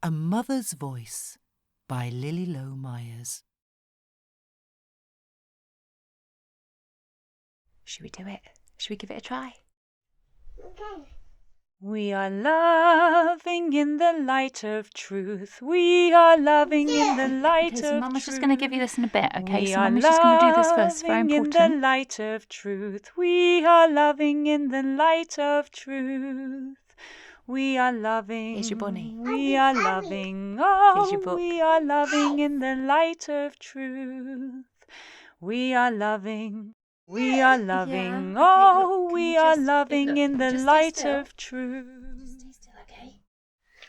A Mother's Voice by Lily Lowe Myers. Should we do it? Should we give it a try? Okay. We are loving in the light of truth. We are loving in the light of truth. Mama's just going to give you this in a bit, okay? We So are Mummy's just going to do this first. Very loving important. in the light of truth. We are loving in the light of truth. We are loving. Here's your bunny. We are loving. Here's your Oh, book. we are loving in the light of truth. We are loving. We are loving. Yeah, okay, Oh, look, can we you are just- loving look, in the just stay light still. of truth. Stay still, okay?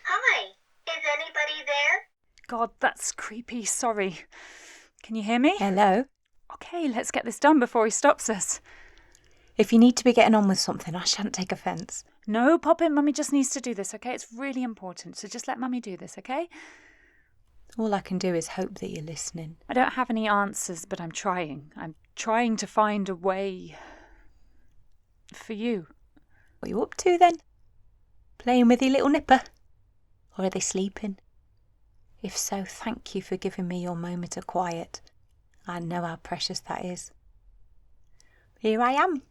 Hi, is anybody there? God, that's creepy. Sorry. Can you hear me? Hello. Okay, let's get this done before he stops us. If you need to be getting on with something, I shan't take offence. No, pop in. Mummy just needs to do this, okay? It's really important. So just let Mummy do this, okay? All I can do is hope that you're listening. I don't have any answers, but I'm trying. I'm trying to find a way for you. What are you up to then? Playing with your little nipper? Or are they sleeping? If so, thank you for giving me your moment of quiet. I know how precious that is. Here I am.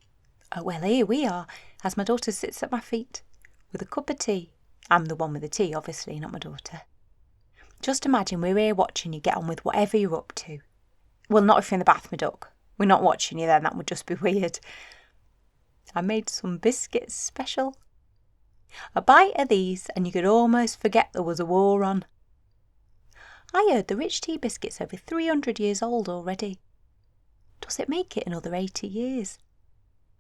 Oh, well, here we are, as my daughter sits at my feet, with a cup of tea. I'm the one with the tea, obviously, not my daughter. Just imagine we're here watching you get on with whatever you're up to. Well, not if you're in the bath, my duck. We're not watching you then, that would just be weird. I made some biscuits special. A bite of these and you could almost forget there was a war on. I heard the rich tea biscuit's over 300 years old already. Does it make it another 80 years?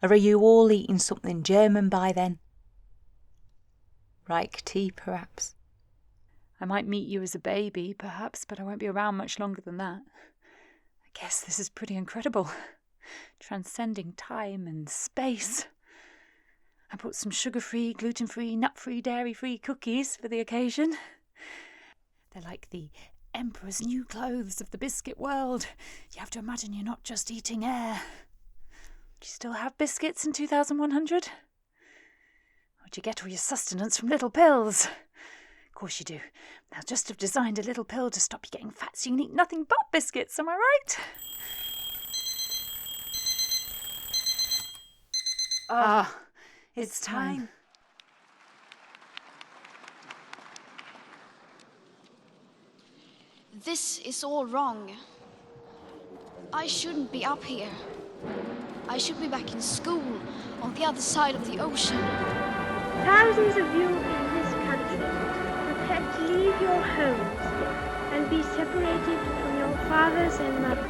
Or are you all eating something German by then? Reich tea, perhaps. I might meet you as a baby, perhaps, but I won't be around much longer than that. I guess this is pretty incredible. Transcending time and space. I bought some sugar-free, gluten-free, nut-free, dairy-free cookies for the occasion. They're like the Emperor's new clothes of the biscuit world. You have to imagine you're not just eating air. Do you still have biscuits in 2100? Or do you get all your sustenance from little pills? Of course you do. They'll just have designed a little pill to stop you getting fat so you can eat nothing but biscuits, am I right? It's time. This is all wrong. I shouldn't be up here. I should be back in school on the other side of the ocean. Thousands of you in this country prepare to leave your homes and be separated from your fathers and mothers.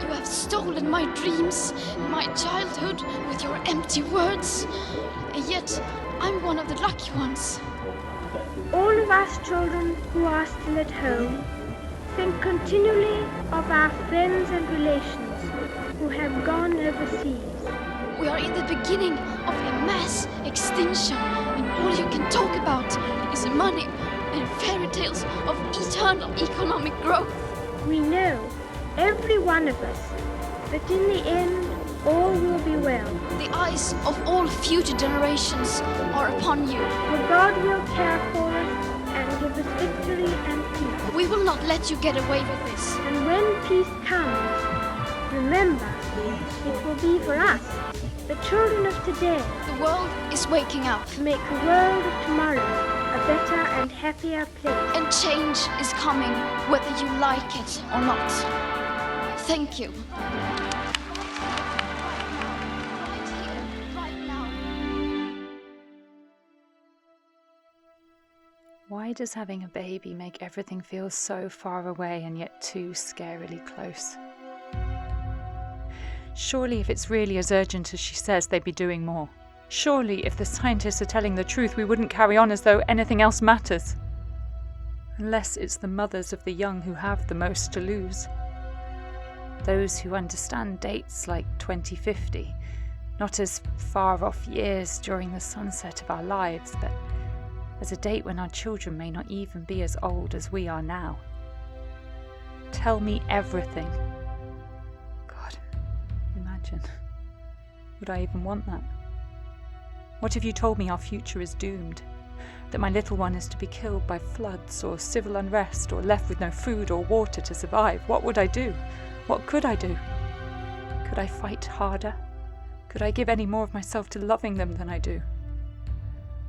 You have stolen my dreams, my childhood with your empty words. And yet, I'm one of the lucky ones. All of us children who are still at home think continually of our friends and relations who have gone overseas. We are in the beginning of a mass extinction, and all you can talk about is money and fairy tales of eternal economic growth. We know, every one of us, that in the end all will be well. The eyes of all future generations are upon you. For God will care for us and give us victory and peace. We will not let you get away with this. And when peace comes, remember, it will be for us, the children of today, The world is waking up, to make the world of tomorrow a better and happier place. and change is coming, whether you like it or not. Thank you. Right here, right now. Why does having a baby make everything feel so far away and yet too scarily close? Surely if it's really as urgent as she says, they'd be doing more. Surely if the scientists are telling the truth, we wouldn't carry on as though anything else matters. Unless it's the mothers of the young who have the most to lose. Those who understand dates like 2050, not as far off years during the sunset of our lives, but as a date when our children may not even be as old as we are now. Tell me everything. God, imagine. Would I even want that? What if you told me our future is doomed? that my little one is to be killed by floods or civil unrest or left with no food or water to survive, what would I do? What could I do? Could I fight harder? Could I give any more of myself to loving them than I do?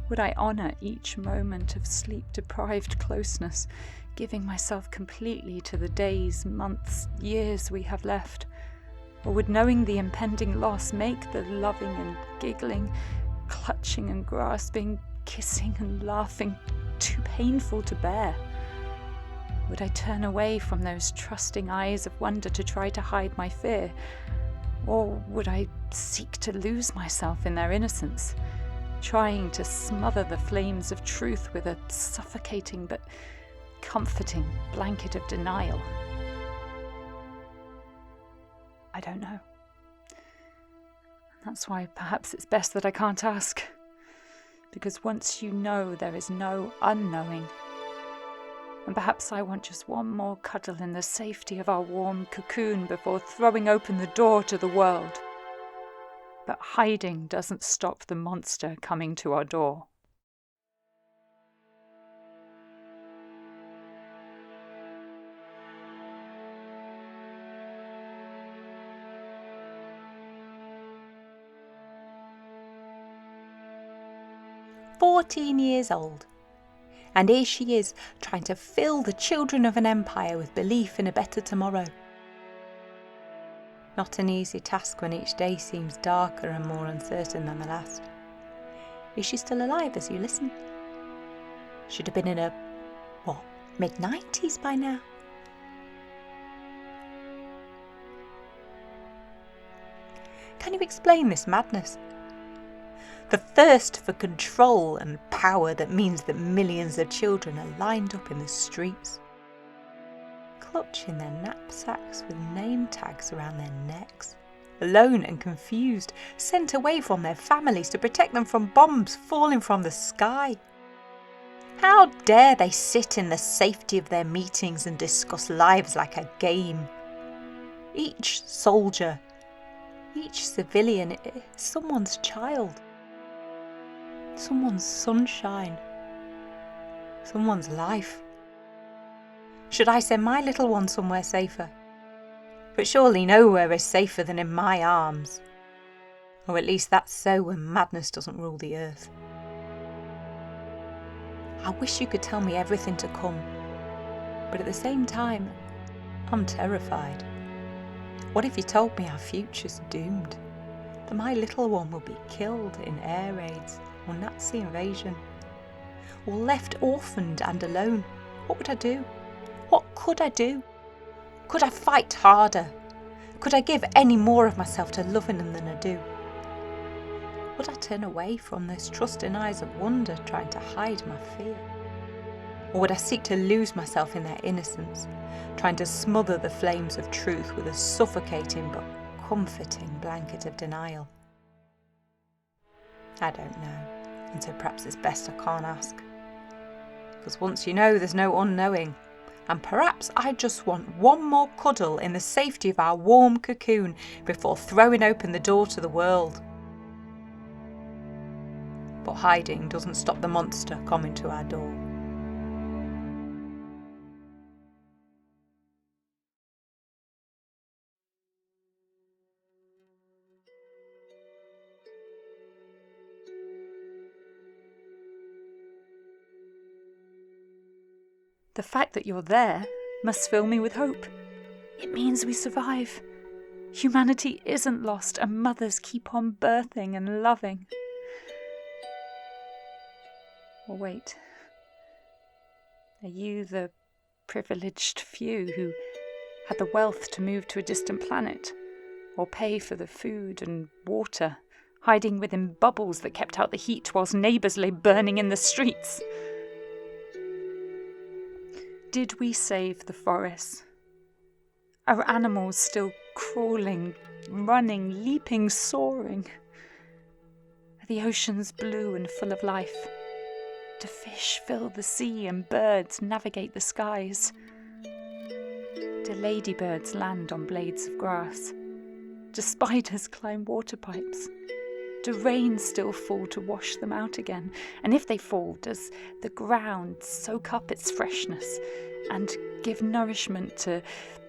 Would I honour each moment of sleep-deprived closeness, giving myself completely to the days, months, years we have left? Or would knowing the impending loss make the loving and giggling, clutching and grasping, kissing and laughing too painful to bear? Would I turn away from those trusting eyes of wonder to try to hide my fear? Or would I seek to lose myself in their innocence, trying to smother the flames of truth with a suffocating but comforting blanket of denial? I don't know. That's why perhaps it's best that I can't ask. Because once you know, there is no unknowing. And perhaps I want just one more cuddle in the safety of our warm cocoon before throwing open the door to the world. But hiding doesn't stop the monster coming to our door. "14 years old. And here she is, trying to fill the children of an empire with belief in a better tomorrow. Not an easy task when each day seems darker and more uncertain than the last. Is she still alive as you listen? Should have been in her, mid-90s by now? Can you explain this madness? The thirst for control and power that means that millions of children are lined up in the streets, clutching their knapsacks with name tags around their necks, alone and confused, sent away from their families to protect them from bombs falling from the sky. How dare they sit in the safety of their meetings and discuss lives like a game? Each soldier, each civilian is someone's child. Someone's sunshine, someone's life. Should I send my little one somewhere safer? But surely nowhere is safer than in my arms. Or at least that's so when madness doesn't rule the earth. I wish you could tell me everything to come, but at the same time, I'm terrified. What if you told me our future's doomed? That my little one will be killed in air raids or Nazi invasion, or left orphaned and alone? What would I do? What could I do? Could I fight harder? Could I give any more of myself to loving them than I do? Would I turn away from those trusting eyes of wonder trying to hide my fear? Or would I seek to lose myself in their innocence, trying to smother the flames of truth with a suffocating but comforting blanket of denial? I don't know, and so perhaps it's best I can't ask. Because once you know, there's no unknowing. And perhaps I just want one more cuddle in the safety of our warm cocoon before throwing open the door to the world. But hiding doesn't stop the monster coming to our door. The fact that you're there must fill me with hope. It means we survive. Humanity isn't lost, and mothers keep on birthing and loving. Or wait, are you the privileged few who had the wealth to move to a distant planet, or pay for the food and water, hiding within bubbles that kept out the heat whilst neighbours lay burning in the streets? Did we save the forests? Are animals still crawling, running, leaping, soaring? Are the oceans blue and full of life? Do fish fill the sea and birds navigate the skies? Do ladybirds land on blades of grass? Do spiders climb water pipes? Do rains still fall to wash them out again? And if they fall, does the ground soak up its freshness and give nourishment to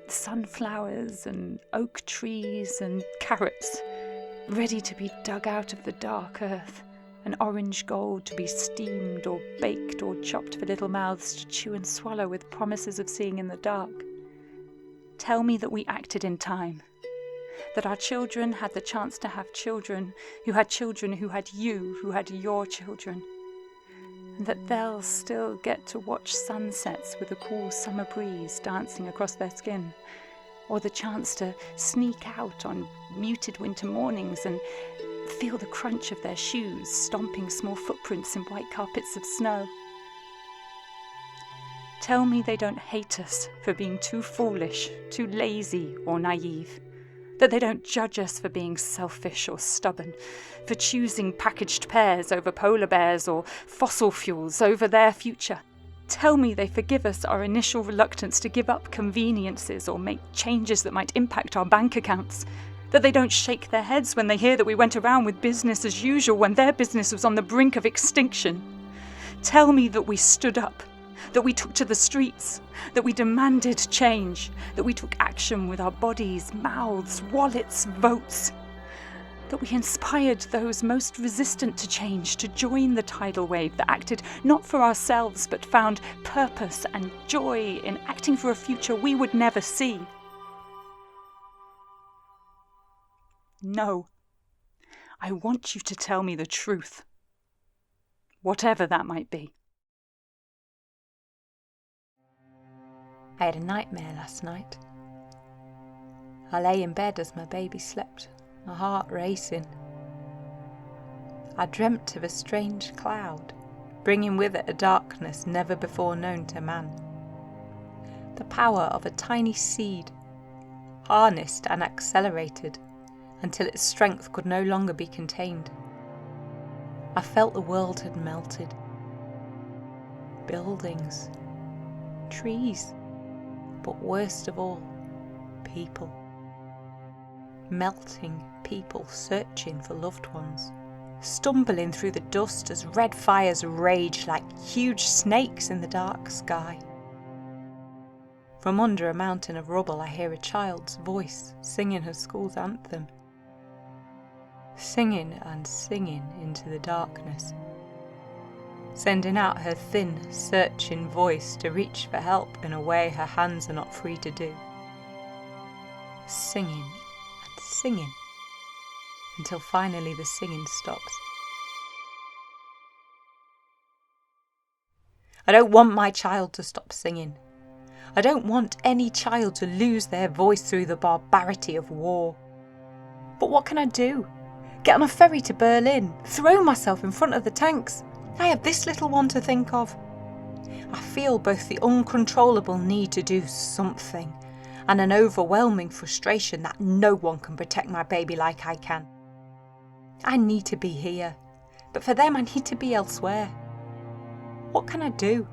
sunflowers and oak trees and carrots, ready to be dug out of the dark earth, an orange gold to be steamed or baked or chopped for little mouths to chew and swallow with promises of seeing in the dark? Tell me that we acted in time, that our children had the chance to have children who had you, who had your children, and that they'll still get to watch sunsets with a cool summer breeze dancing across their skin, or the chance to sneak out on muted winter mornings and feel the crunch of their shoes stomping small footprints in white carpets of snow. Tell me they don't hate us for being too foolish, too lazy or naive, that they don't judge us for being selfish or stubborn, for choosing packaged pears over polar bears or fossil fuels over their future. Tell me they forgive us our initial reluctance to give up conveniences or make changes that might impact our bank accounts, that they don't shake their heads when they hear that we went around with business as usual when their business was on the brink of extinction. Tell me that we stood up, that we took to the streets, that we demanded change, that we took action with our bodies, mouths, wallets, votes, that we inspired those most resistant to change to join the tidal wave that acted not for ourselves but found purpose and joy in acting for a future we would never see. No, I want you to tell me the truth, whatever that might be. I had a nightmare last night. I lay in bed as my baby slept, my heart racing. I dreamt of a strange cloud, bringing with it a darkness never before known to man. The power of a tiny seed, harnessed and accelerated until its strength could no longer be contained. I felt the world had melted. Buildings, trees, but worst of all, people. Melting people searching for loved ones, stumbling through the dust as red fires rage like huge snakes in the dark sky. From under a mountain of rubble I hear a child's voice singing her school's anthem. Singing and singing into the darkness, sending out her thin, searching voice to reach for help in a way her hands are not free to do. Singing and singing, until finally the singing stops. I don't want my child to stop singing. I don't want any child to lose their voice through the barbarity of war. But what can I do? Get on a ferry to Berlin? Throw myself in front of the tanks? I have this little one to think of. I feel both the uncontrollable need to do something and an overwhelming frustration that no one can protect my baby like I can. I need to be here, but for them I need to be elsewhere. What can I do?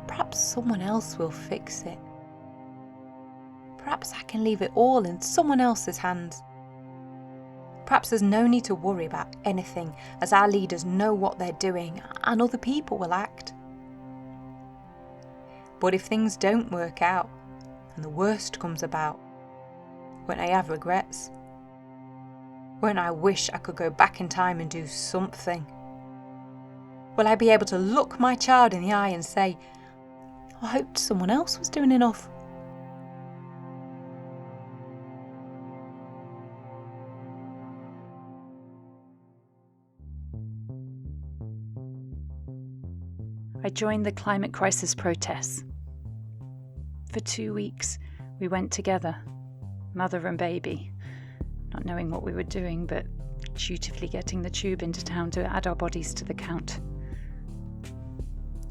Perhaps someone else will fix it. Perhaps I can leave it all in someone else's hands. Perhaps there's no need to worry about anything as our leaders know what they're doing and other people will act. But if things don't work out and the worst comes about, won't I have regrets? Won't I wish I could go back in time and do something? Will I be able to look my child in the eye and say, I hoped someone else was doing enough? I joined the climate crisis protests. For 2 weeks, we went together, mother and baby, not knowing what we were doing, but dutifully getting the tube into town to add our bodies to the count.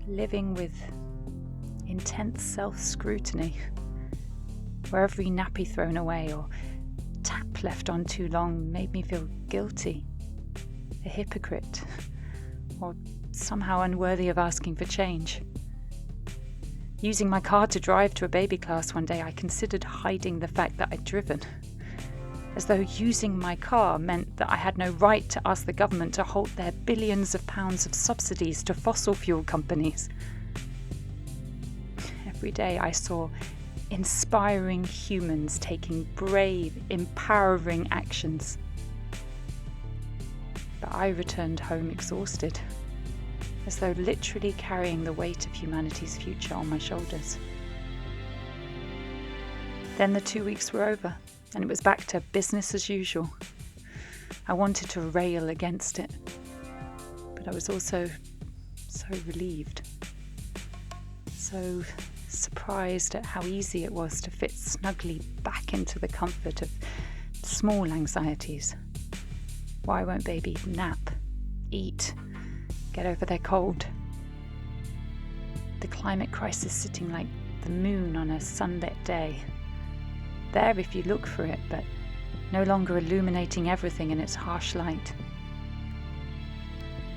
Living with intense self-scrutiny, where every nappy thrown away or tap left on too long made me feel guilty, a hypocrite, or somehow unworthy of asking for change. Using my car to drive to a baby class one day, I considered hiding the fact that I'd driven. as though using my car meant that I had no right to ask the government to halt their billions of pounds of subsidies to fossil fuel companies. Every day I saw inspiring humans taking brave, empowering actions. But I returned home exhausted, as though literally carrying the weight of humanity's future on my shoulders. Then the 2 weeks were over, and it was back to business as usual. I wanted to rail against it, but I was also so relieved, so surprised at how easy it was to fit snugly back into the comfort of small anxieties. Why won't baby nap, eat, get over their cold? The climate crisis sitting like the moon on a sunlit day. There if you look for it, but no longer illuminating everything in its harsh light.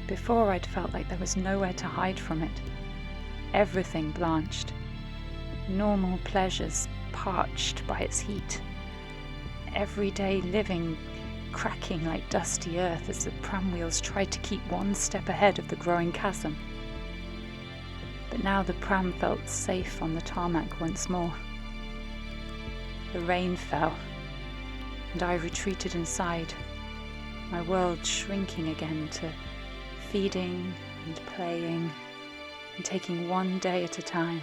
Before I'd felt like there was nowhere to hide from it. Everything blanched. Normal pleasures parched by its heat. Everyday living cracking like dusty earth as the pram wheels tried to keep one step ahead of the growing chasm. But now the pram felt safe on the tarmac once more. The rain fell, and I retreated inside, my world shrinking again to feeding and playing and taking one day at a time,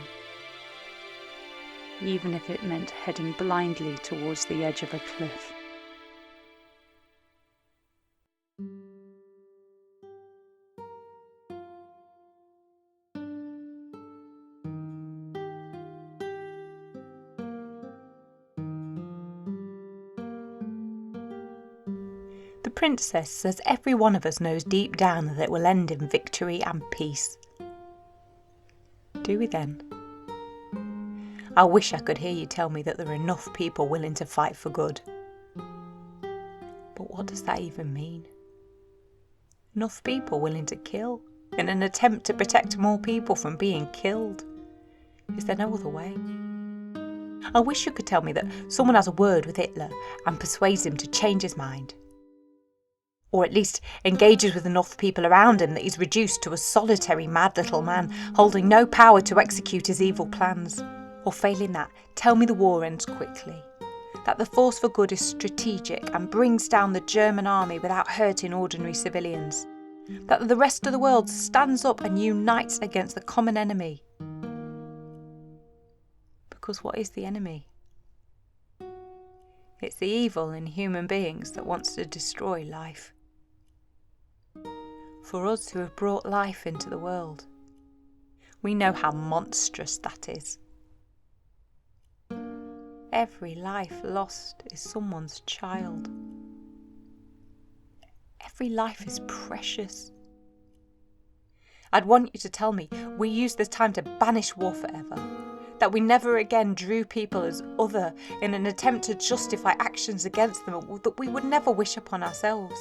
even if it meant heading blindly towards the edge of a cliff. The princess says every one of us knows deep down that it will end in victory and peace. Do we then? I wish I could hear you tell me that there are enough people willing to fight for good. But what does that even mean? Enough people willing to kill in an attempt to protect more people from being killed? Is there no other way? I wish you could tell me that someone has a word with Hitler and persuades him to change his mind. Or at least engages with enough people around him that he's reduced to a solitary mad little man, holding no power to execute his evil plans. Or failing that, tell me the war ends quickly, that the force for good is strategic and brings down the German army without hurting ordinary civilians, that the rest of the world stands up and unites against the common enemy. Because what is the enemy? It's the evil in human beings that wants to destroy life. For us who have brought life into the world, we know how monstrous that is. Every life lost is someone's child. Every life is precious. I'd want you to tell me we use this time to banish war forever, that we never again drew people as other in an attempt to justify actions against them that we would never wish upon ourselves.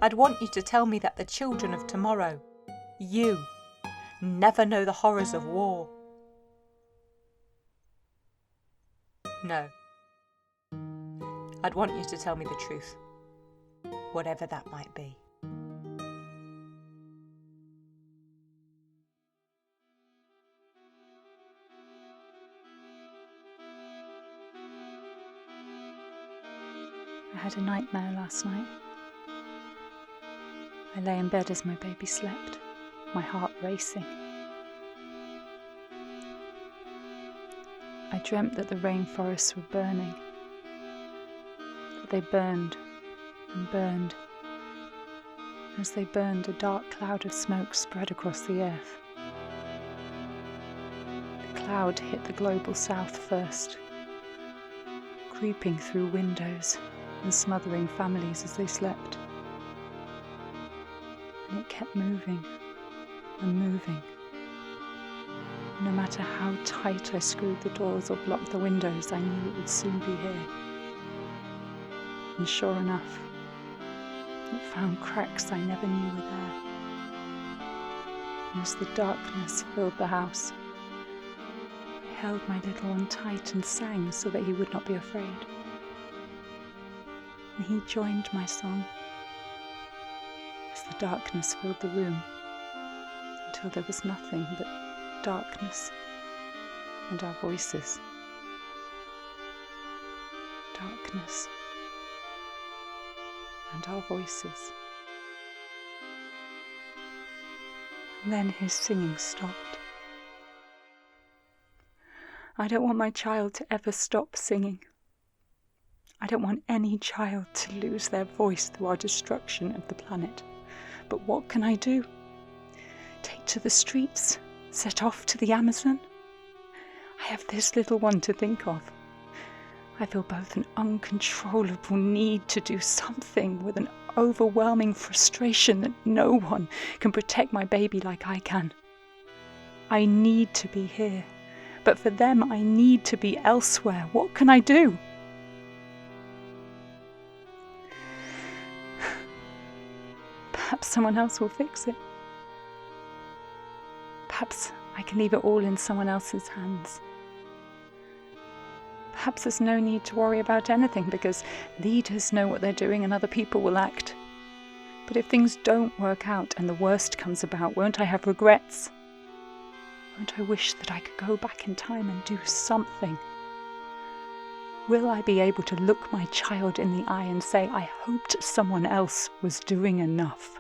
I'd want you to tell me that the children of tomorrow, you, never know the horrors of war. No. I'd want you to tell me the truth, whatever that might be. I had a nightmare last night. I lay in bed as my baby slept, my heart racing. I dreamt that the rainforests were burning, that they burned and burned. As they burned, a dark cloud of smoke spread across the earth. The cloud hit the global south first, creeping through windows and smothering families as they slept. And it kept moving and moving. No matter how tight I screwed the doors or blocked the windows, I knew it would soon be here. And sure enough, it found cracks I never knew were there. And as the darkness filled the house, I held my little one tight and sang so that he would not be afraid. and he joined my song as the darkness filled the room until there was nothing but darkness and our voices. Darkness and our voices. And then his singing stopped. I don't want my child to ever stop singing. I don't want any child to lose their voice through our destruction of the planet. But what can I do? Take to the streets? Set off to the Amazon? I have this little one to think of. I feel both an uncontrollable need to do something with an overwhelming frustration that no one can protect my baby like I can. I need to be here, but for them I need to be elsewhere. What can I do? Perhaps someone else will fix it. Perhaps I can leave it all in someone else's hands. Perhaps there's no need to worry about anything because leaders know what they're doing and other people will act. But if things don't work out and the worst comes about, won't I have regrets? Won't I wish that I could go back in time and do something? Will I be able to look my child in the eye and say, I hoped someone else was doing enough?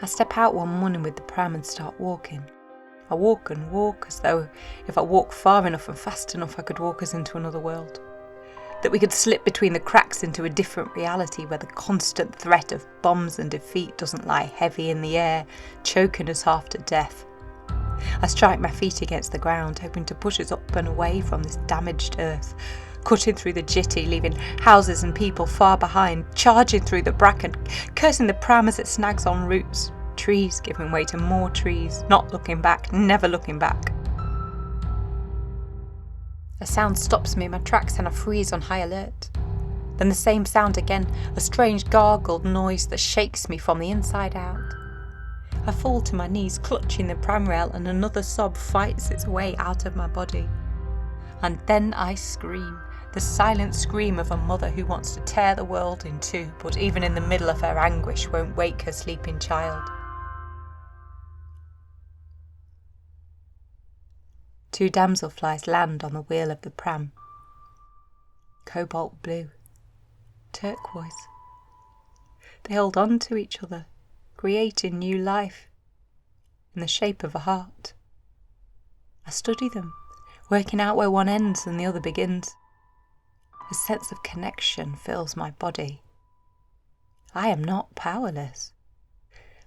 I step out one morning with the pram and start walking. I walk and walk as though if I walk far enough and fast enough I could walk us into another world. That we could slip between the cracks into a different reality where the constant threat of bombs and defeat doesn't lie heavy in the air, choking us half to death. I strike my feet against the ground, hoping to push us up and away from this damaged earth, cutting through the jitty, leaving houses and people far behind, charging through the bracken, cursing the pram as it snags on roots, trees giving way to more trees, not looking back, never looking back. A sound stops me in my tracks and I freeze on high alert. Then the same sound again, a strange gargled noise that shakes me from the inside out. I fall to my knees, clutching the pram rail, and another sob fights its way out of my body. And then I scream, the silent scream of a mother who wants to tear the world in two, but even in the middle of her anguish won't wake her sleeping child. 2 damselflies land on the wheel of the pram. Cobalt blue, turquoise. They hold on to each other, creating new life in the shape of a heart. I study them, working out where one ends and the other begins. A sense of connection fills my body. I am not powerless.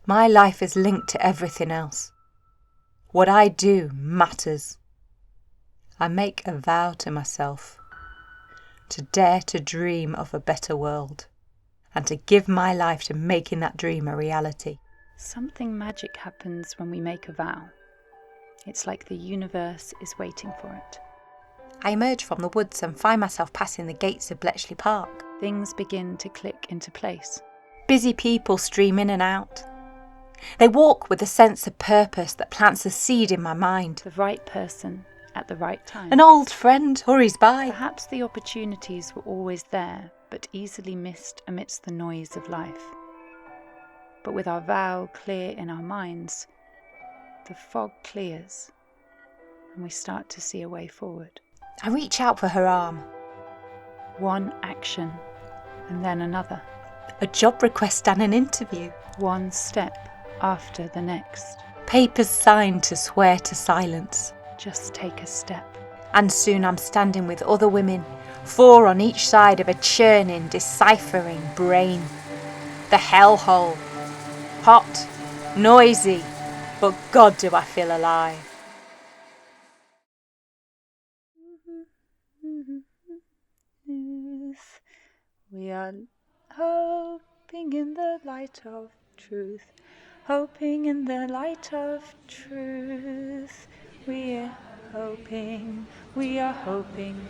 My life is linked to everything else. What I do matters. I make a vow to myself to dare to dream of a better world and to give my life to making that dream a reality. Something magic happens when we make a vow. It's like the universe is waiting for it. I emerge from the woods and find myself passing the gates of Bletchley Park. Things begin to click into place. Busy people stream in and out. They walk with a sense of purpose that plants a seed in my mind. The right person at the right time. An old friend hurries by. Perhaps the opportunities were always there, but easily missed amidst the noise of life. But with our vow clear in our minds, the fog clears and we start to see a way forward. I reach out for her arm. One action and then another. A job request and an interview. One step after the next. Papers signed to swear to silence. Just take a step. And soon I'm standing with other women, 4 on each side of a churning, deciphering brain. The hellhole. Hot, noisy, but God do I feel alive. We are hoping in the light of truth. Hoping in the light of truth. We're hoping, we are hoping.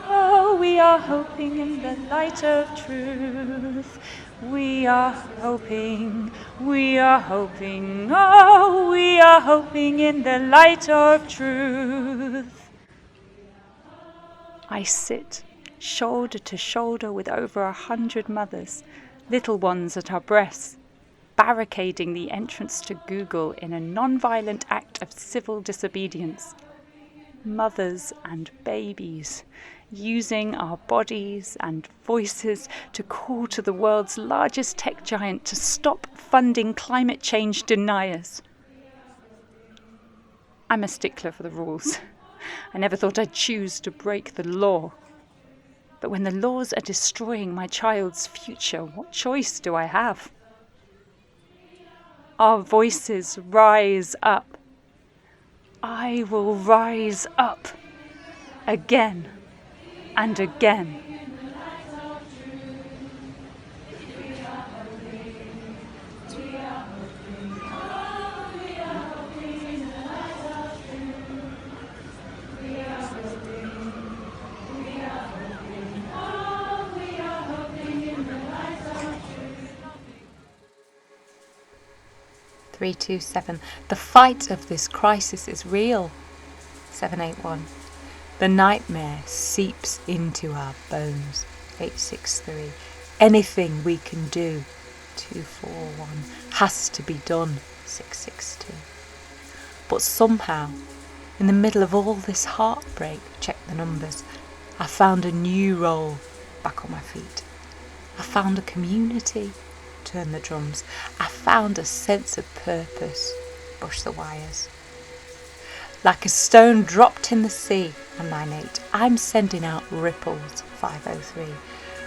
Oh, we are hoping in the light of truth. We are hoping, we are hoping. Oh, we are hoping in the light of truth. I sit shoulder to shoulder with over 100 mothers, little ones at our breasts, barricading the entrance to Google in a non-violent act of civil disobedience. Mothers and babies, using our bodies and voices to call to the world's largest tech giant to stop funding climate change deniers. I'm a stickler for the rules. I never thought I'd choose to break the law. But when the laws are destroying my child's future, what choice do I have? Our voices rise up. I will rise up again and again. Three, 2, 7. The fight of this crisis is real. 781. The nightmare seeps into our bones. 863. Anything we can do. 241. Has to be done. 662. But somehow, in the middle of all this heartbreak, check the numbers, I found a new role. Back on my feet. I found a community. Turn the drums. I found a sense of purpose. Push the wires. Like a stone dropped in the sea on 9-8, I'm sending out ripples, 503,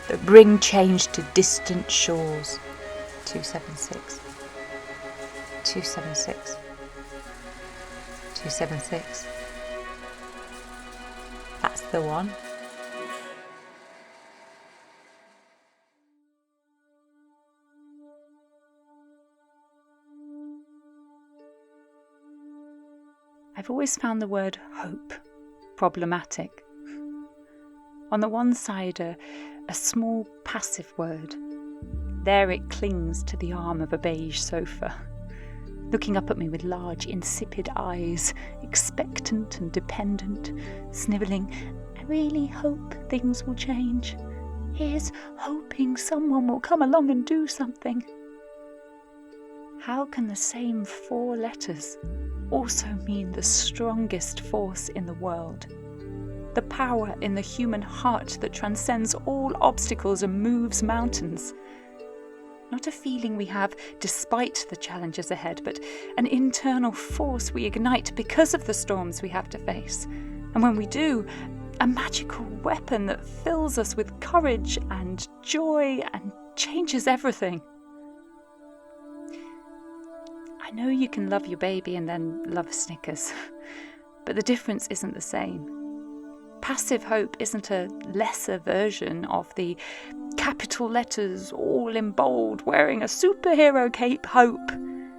that bring change to distant shores, 276, 276, 276. That's the one. I've always found the word hope problematic. On the one side, a small passive word. There it clings to the arm of a beige sofa, looking up at me with large, insipid eyes, expectant and dependent, snivelling, I really hope things will change. Here's hoping someone will come along and do something. How can the same 4 letters also mean the strongest force in the world? The power in the human heart that transcends all obstacles and moves mountains. Not a feeling we have despite the challenges ahead, but an internal force we ignite because of the storms we have to face. And when we do, a magical weapon that fills us with courage and joy and changes everything. I know you can love your baby and then love Snickers, but the difference isn't the same. Passive hope isn't a lesser version of the capital letters, all in bold, wearing a superhero cape hope.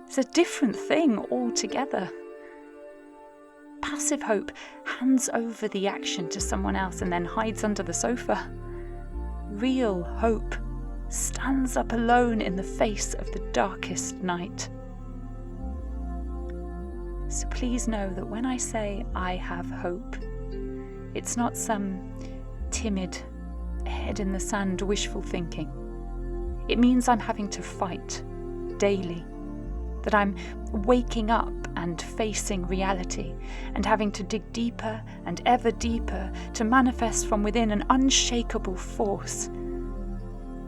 It's a different thing altogether. Passive hope hands over the action to someone else and then hides under the sofa. Real hope stands up alone in the face of the darkest night. So please know that when I say I have hope, it's not some timid, head in the sand wishful thinking. It means I'm having to fight daily, that I'm waking up and facing reality and having to dig deeper and ever deeper to manifest from within an unshakable force.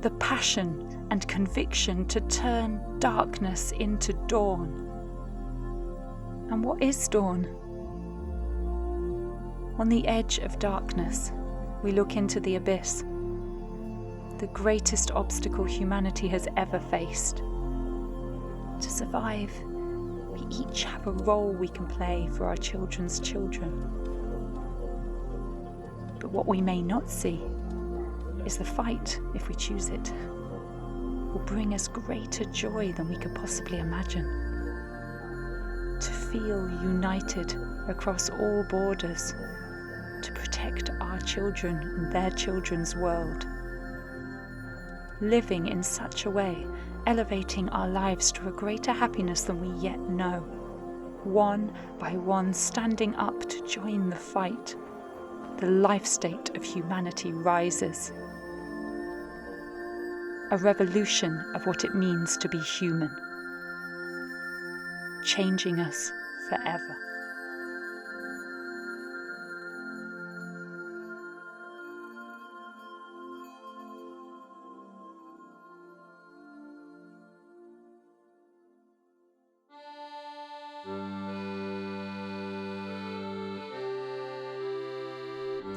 The passion and conviction to turn darkness into dawn. And what is dawn? On the edge of darkness, we look into the abyss, the greatest obstacle humanity has ever faced. To survive, we each have a role we can play for our children's children. But what we may not see is the fight if we choose it. will bring us greater joy than we could possibly imagine. To feel united across all borders, to protect our children and their children's world. Living in such a way, elevating our lives to a greater happiness than we yet know. One by one standing up to join the fight. The life state of humanity rises. A revolution of what it means to be human. Changing us forever.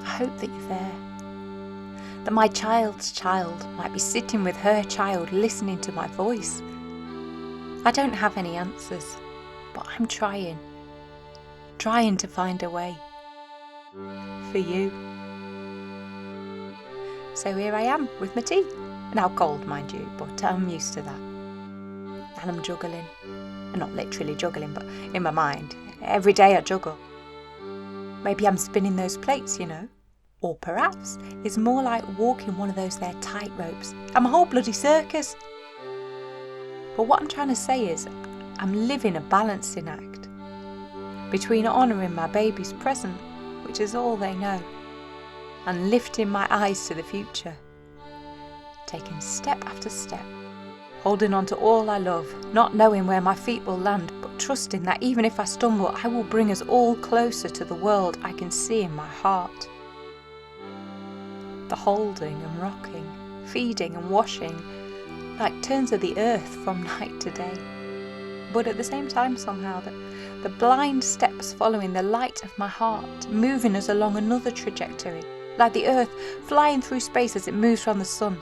I hope that you're there. That my child's child might be sitting with her child listening to my voice. I don't have any answers, but I'm trying to find a way. For you. So here I am with my tea. Now cold, mind you, but I'm used to that. And I'm juggling. Not literally juggling, but in my mind. Every day I juggle. Maybe I'm spinning those plates, you know. Or perhaps it's more like walking one of those there tight ropes. I'm a whole bloody circus. But what I'm trying to say is, I'm living a balancing act between honouring my baby's present, which is all they know, and lifting my eyes to the future. Taking step after step, holding on to all I love, not knowing where my feet will land, but trusting that even if I stumble, I will bring us all closer to the world I can see in my heart. The holding and rocking, feeding and washing, like turns of the earth from night to day. But at the same time somehow, the blind steps following the light of my heart, moving us along another trajectory, like the earth flying through space as it moves from the sun.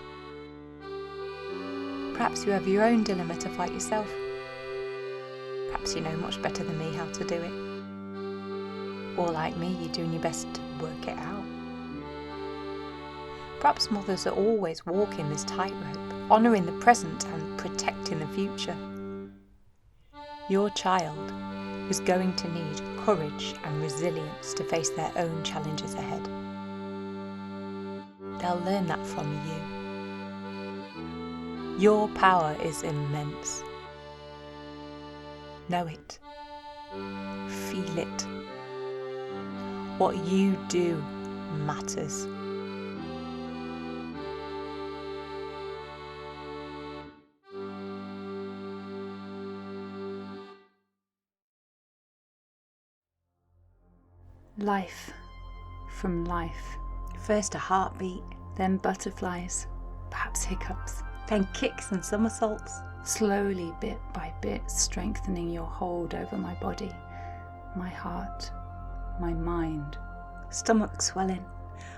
Perhaps you have your own dilemma to fight yourself. Perhaps you know much better than me how to do it. Or like me, you're doing your best to work it out. Perhaps mothers are always walking this tightrope, honouring the present and protecting the future. Your child is going to need courage and resilience to face their own challenges ahead. They'll learn that from you. Your power is immense. Know it. Feel it. What you do matters. Life from life. First a heartbeat, Then butterflies, perhaps hiccups. then kicks and somersaults. Slowly, bit by bit, strengthening your hold over my body, my heart, my mind. Stomach swelling,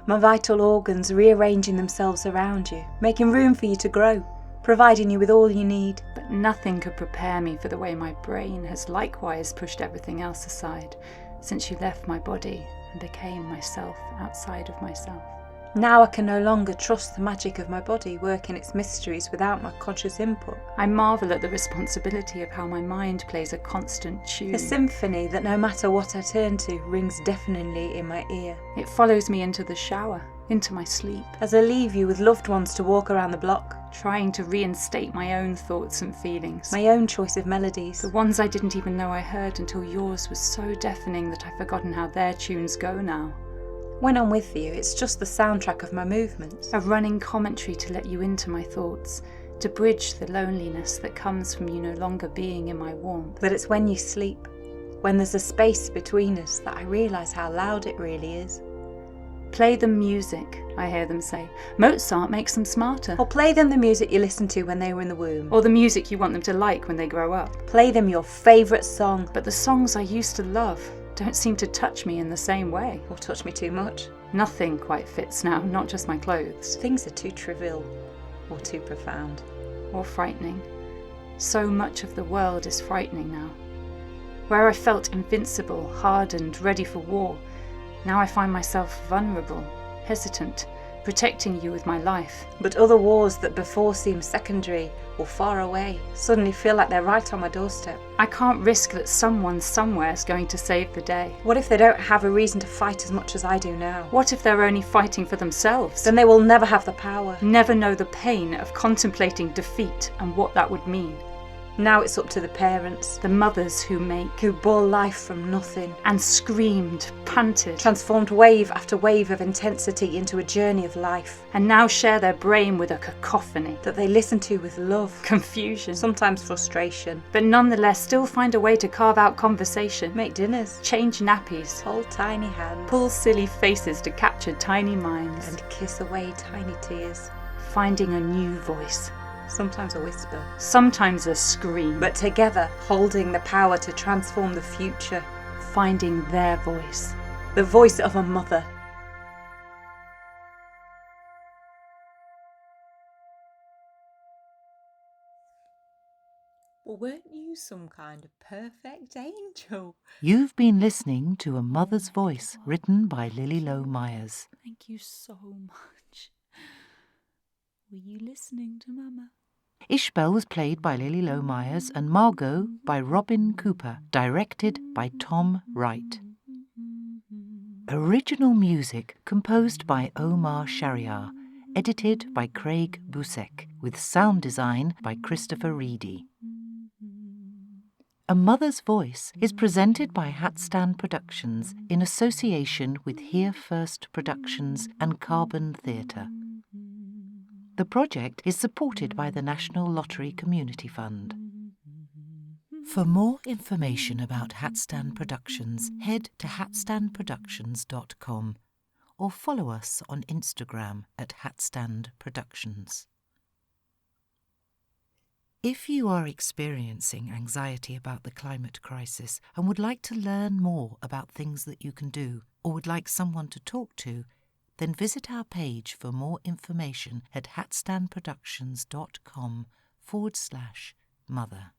my vital organs rearranging themselves around you, making room for you to grow, providing you with all you need. But nothing could prepare me for the way my brain has likewise pushed everything else aside since you left my body and became myself outside of myself. Now I can no longer trust the magic of my body working its mysteries without my conscious input. I marvel at the responsibility of how my mind plays a constant tune. A symphony that no matter what I turn to rings deafeningly in my ear. It follows me into the shower, into my sleep, As I leave you with loved ones to walk around the block, trying to reinstate my own thoughts and feelings. my own choice of melodies. The ones I didn't even know I heard until yours was so deafening that I've forgotten how their tunes go now. When I'm with you, it's just the soundtrack of my movements. A running commentary to let you into my thoughts, to bridge the loneliness that comes from you no longer being in my warmth. But it's when you sleep, when there's a space between us, that I realise how loud it really is. Play them music, I hear them say. Mozart makes them smarter. Or play them the music you listened to when they were in the womb. Or the music you want them to like when they grow up. Play them your favourite song. But the songs I used to love don't seem to touch me in the same way. Or touch me too much. Nothing quite fits now, not just my clothes. Things are too trivial or too profound. Or frightening. So much of the world is frightening now. Where I felt invincible, hardened, ready for war, now I find myself vulnerable, hesitant, protecting you with my life. But other wars that before seemed secondary or far away suddenly feel like they're right on my doorstep. I can't risk that someone somewhere is going to save the day. What if they don't have a reason to fight as much as I do now? What if they're only fighting for themselves? Then they will never have the power. Never know the pain of contemplating defeat and what that would mean. Now it's up to the parents, The mothers who who bore life from nothing, and screamed, panted, transformed wave after wave of intensity into a journey of life and now share their brain with a cacophony, that they listen to with love, confusion, sometimes frustration, but nonetheless still find a way to carve out conversation, make dinners, change nappies, hold tiny hands, pull silly faces to capture tiny minds, and kiss away tiny tears. finding a new voice, Sometimes a whisper, sometimes a scream, but together holding the power to transform the future. finding their voice. The voice of a mother. Well, weren't you some kind of perfect angel? You've been listening to A Mother's Voice, written by Lily Lowe Myers. Thank you so much. Were you listening to Mama? Ishbel was played by Lily Lowe Myers and Margot by Robin Cooper, directed by Tom Wright. Original music composed by Omar Shariar, edited by Craig Busek, with sound design by Christopher Reedy. A Mother's Voice is presented by Hatstand Productions in association with Here First Productions and Carbon Theatre. The project is supported by the National Lottery Community Fund. For more information about Hatstand Productions, head to hatstandproductions.com or follow us on Instagram at Hatstand Productions. If you are experiencing anxiety about the climate crisis and would like to learn more about things that you can do, or would like someone to talk to, then visit our page for more information at hatstandproductions.com/mother.